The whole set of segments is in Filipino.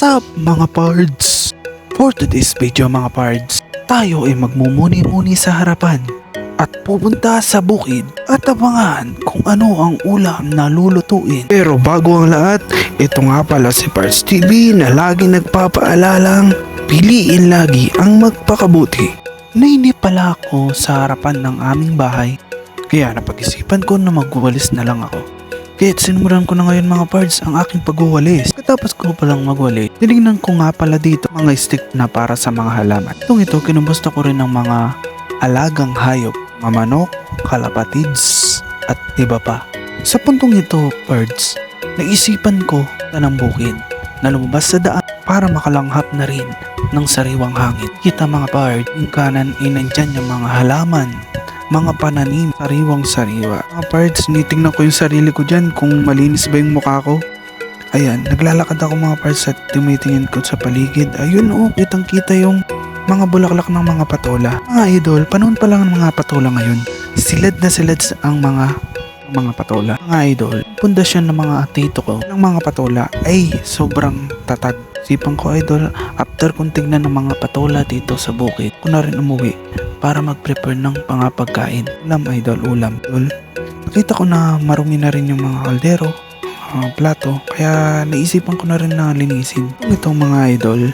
What's up mga pards? For today's video mga pards, tayo ay magmumuni-muni sa harapan at pupunta sa bukid at abangan kung ano ang ulam na lulutuin. Pero bago ang lahat, ito nga pala si Pards TV na lagi nagpapaalalang piliin lagi ang magpakabuti. Nainip pala ako sa harapan ng aming bahay, kaya napag-isipan ko na magwawalis na lang ako. Kaya sinimulan ko na ngayon mga pards ang aking pagwawalis. Katapos ko palang magwalis, tinignan ko nga pala dito mga stick na para sa mga halaman. Ito kinumusta ko rin ng mga alagang hayop, mga manok, kalapatids, at iba pa. Sa puntong ito pards, naisipan ko na ng bukid na lumabas sa daan para makalanghap na rin ng sariwang hangin. Kita mga pards, yung kanan ay nandyan yung mga halaman, mga pananim, sariwang sariwa. Mga pards, nitingnan ko yung sarili ko dyan kung malinis ba yung mukha ko. Ayan, naglalakad ako mga pards at tumitingin ko sa paligid. Ayun kitang kita yung mga bulaklak ng mga patola. Mga idol, panahon pa lang ng mga patola ngayon. Silad na silad ang mga patola. Mga idol, pundasyon ng mga tito ko ng mga patola ay sobrang tatag. Sipan ko idol, after kong tignan ng mga patola dito sa bukid, ko na rin umuwi para mag-prepare ng pangapagkain. Ulam. Nakita ko na marumi na rin yung mga kaldero, plato, kaya naisipan ko na rin na linisin. Itong mga idol,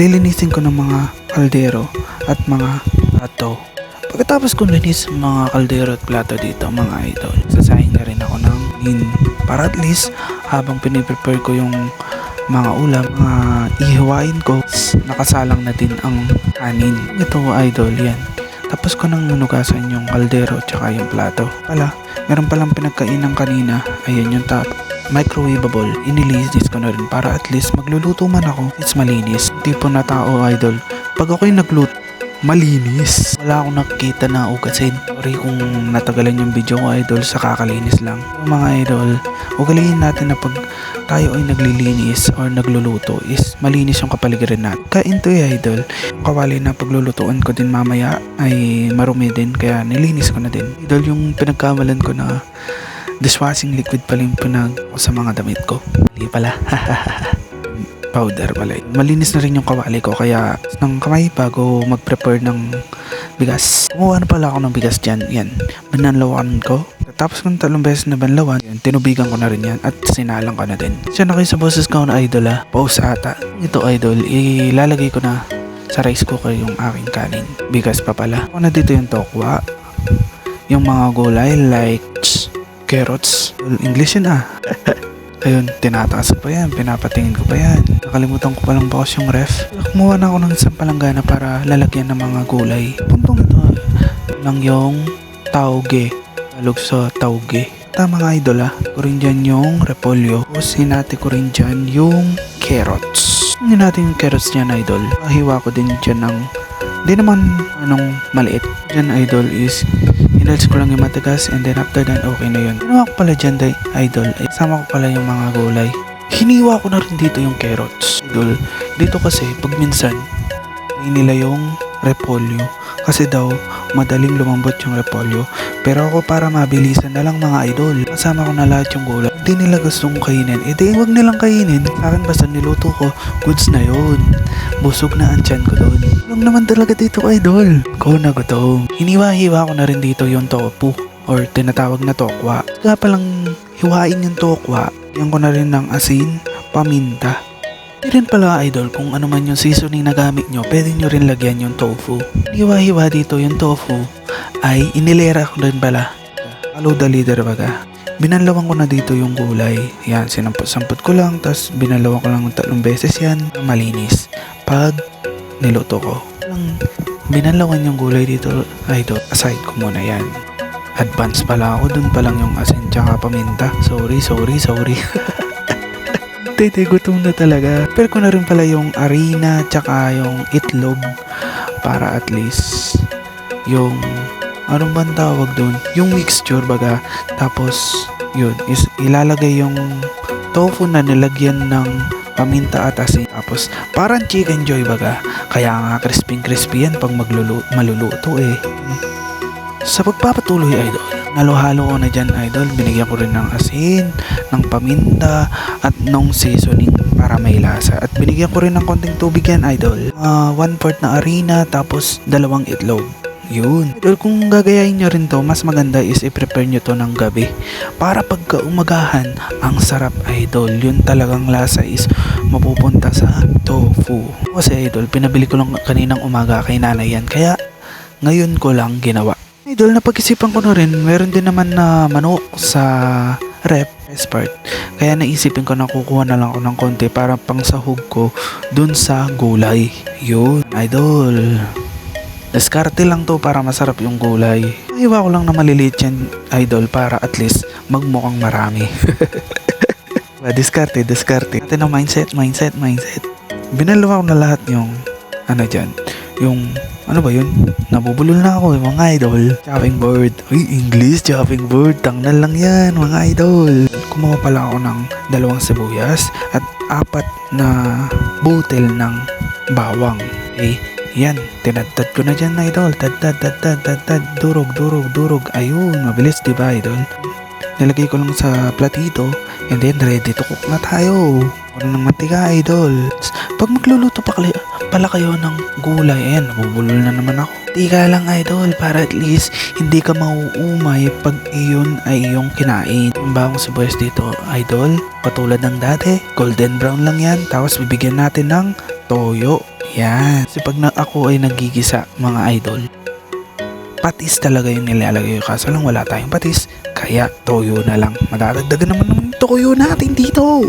lilinisin ko ng mga kaldero at mga plato. Pagkatapos ko linis mga kaldero at plato dito mga idol, sasahin na rin ako ng para at least habang piniprepare ko yung mga ulam, mga ihiwain ko, nakasalang na din ang kanin. Ito idol yan. Tapos ko nang nugasan yung kaldero tsaka yung plato. Meron palang pinagkainan kanina. Ayan yung top. Microwavable. Inilinis ko na rin para at least magluluto man ako. It's malinis. Tipo na tao idol. Pag ako'y nagluto, malinis. Wala akong nakikita na ugasin. Sorry kung natagalan yung video ko idol sa kakalinis lang. Mga idol, ugaliin natin na pag tayo ay naglilinis or nagluluto is malinis yung kapaligiran natin. Kain to idol. Yung kawali na paglulutuan ko din mamaya ay marumi din kaya nilinis ko na din. Idol, yung pinagkamalan ko na dishwashing liquid pala yung pinag sa mga damit ko. Hindi pala. Powder pala. Malinis na rin yung kawali ko kaya ng kamay bago mag-prepare ng bigas. Kumuha na pala ako ng bigas dyan. Yan. Binanlawan ko. Tapos kung 3 beses na banlawan, yan, tinubigan ko na rin yan at sinalang ko na din. Siya na kayo sa boses ko na idol Pause ata. Ito idol, ilalagay ko na sa rice cooker yung aking kanin. Bigas pa pala. Ako na dito yung tokwa. Yung mga gulay like carrots. English yun Ayun, tinataas ko pa yan, pinapatingin ko pa yan. Nakalimutan ko palang bawas yung ref. Kumuha na ako ng isang palanggana para lalagyan ng mga gulay. Puntong ito lang yung tauge. Talog sa tauge. Tama nga idol ko rin dyan yung repolyo. Tapos hinati ko rin dyan yung carrots. Hinati yung carrots dyan idol. Hiwa ko din dyan ng di naman maliit. Dyan idol is hinals ko lang yung matigas and then after that okay na yun. Ginawa ko pala dyan idol ay sama ko pala yung mga gulay. Hiniwa ko na rin dito yung carrots idol. Dito kasi pag minsan nila yung repolyo kasi daw madaling lumambot yung repolyo. Pero ako para mabilisan na lang mga idol, kasama ko na lahat yung gulay. Hindi nila gustong kainin, wag nilang kainin. Sa akin basta niluto ko, goods na yun. Busog na ang tiyan ko doon. Lang naman talaga dito idol. Ko na gutom. Hiniwa-hiwa ko na rin dito yung tofu or tinatawag na tokwa. Kaya palang hiwain yung tokwa, yan ko na rin ng asin, paminta. Hindi rin pala idol kung ano man yung seasoning na gamit nyo, pwede nyo rin lagyan yung tofu. Hiwa-hiwa dito yung tofu ay inilera ko rin pala. Follow the leader baga. Binanlawan ko na dito yung gulay. Yan, sinampot-sampot ko lang, tapos binanlawan ko lang 3 beses yan. Malinis. Pag niluto ko. Binanlawan yung gulay dito, idol. Aside ko muna yan. Advance pala ako, dun pa lang yung asin tsaka paminta. Sorry. Gutom na talaga. Pero ko na rin pala yung harina tsaka yung itlog para at least yung anong bang tawag doon? Yung mixture baga. Tapos yun is ilalagay yung tofu na nilagyan ng paminta at asin. Tapos parang chicken joy baga. Kaya nga crispy yan pag maluluto Sa pagpapatuloy idol, halo-halo ko na dyan idol. Binigyan ko rin ng asin, ng paminta at ng seasoning para para may lasa. At binigyan ko rin ng konting tubig yan, idol. 1/4 na harina, tapos 2 itlog. Yun. Idol, kung gagayahin nyo rin to, mas maganda is i-prepare nyo to ng gabi. Para pagka umagahan, ang sarap, idol. Yun talagang lasa is mapupunta sa tofu. Kasi idol, pinabili ko lang kaninang umaga kay nanay yan. Kaya ngayon ko lang ginawa. Idol, napag-isipan ko na rin, meron din naman na manok sa rep part. Kaya naisipin ko na kukuha na lang ako ng konti para pang sahog ko dun sa gulay. Yun, idol. Diskarte lang to para masarap yung gulay. Iwa ko lang na maliliit yan, idol, para at least magmukhang marami. Diskarte. Ito na mindset. Binalawa ko na lahat yung dyan. Yung, ano ba yun? Nabubulol na ako mga idol. Chopping board. Uy, English, chopping board. Tanggal lang yan, mga idol. Kumuha pala ako ng 2 sibuyas at 4 na butil ng bawang. Okay? Yan, tinadtad ko na dyan, idol. Tad. Durog. Ayun, mabilis, diba, idol? Nilagay ko lang sa platito and then ready to cook na tayo. Ano ng mantika, idol? Pag magluluto pala kayo ng gulay, ayan, nabubulol na naman ako. Tika lang, idol, para at least hindi ka mauumay pag iyon ay iyong kinain. Yung bagong sibuyas dito, idol, katulad ng dati, golden brown lang yan. Tapos bibigyan natin ng toyo. Yan. Kasi pag ako ay nagigisa, mga idol, patis talaga yung nilalagay ko. Kaso lang wala tayong patis, kaya toyo na lang. Madadagdagan naman ng toyo natin dito.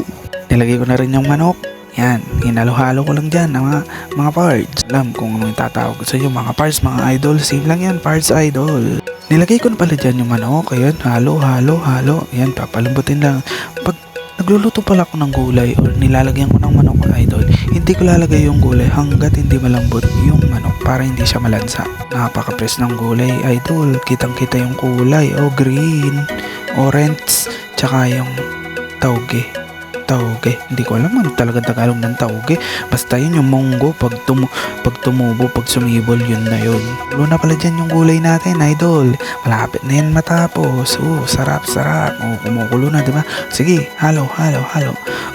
Nilagay ko na rin yung manok. Yan, hinalo-halo ko lang dyan ng mga parts. Alam kung ano yung tatawag ko sa inyo, mga parts, mga idol. Same lang yan, parts, idol. Nilagay ko na pala dyan yung manok. Ayan, halo. Ayan, papalambutin lang. Pag nagluluto pala ako ng gulay or nilalagyan ko ng manok, idol, hindi ko lalagay yung gulay hanggat hindi malambot yung manok para hindi siya malansa. Napaka-press ng gulay, idol. Kitang-kita yung kulay. Green, orange, tsaka yung tauge. Hindi ko alam ano talagang Tagalog ng tauge. Basta yun yung munggo. Pag tumubo, pag sumibol, yun na yun. Ulo na pala dyan yung gulay natin, idol. Malapit na yan matapos. Sarap. Kumukulo na, diba? Sige, halo.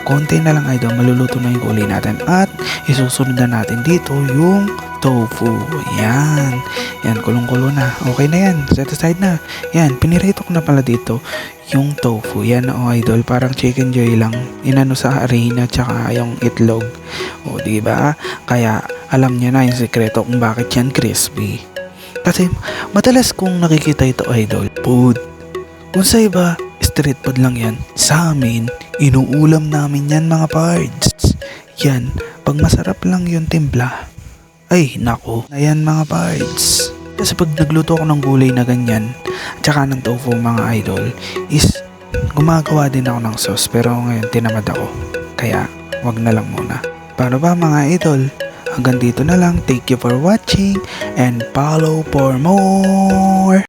Konti na lang, idol. Maluluto na yung gulay natin. At isusunod na natin dito yung tofu. Yan, kulong-kulo na. Okay na yan. Set aside na. Yan, pinirito ko na pala dito yung tofu. Yan, idol. Parang chicken joy lang. Inano sa harina tsaka yung itlog. Diba? Kaya, alam niya na yung sekreto kung bakit yan crispy. Kasi, madalas kong nakikita ito, idol, food. Kung sa iba, street food lang yan. Sa amin, inuulam namin yan, mga pards. Yan, pag masarap lang yung timpla, ay, nako. Ayan, mga pards. Kasi pag nagluto ako ng gulay na ganyan, tsaka ng tofu, mga idol, is gumagawa din ako ng sauce. Pero ngayon, tinamad ako. Kaya, wag na lang muna. Paano ba, mga idol? Hanggang dito na lang. Thank you for watching and follow for more.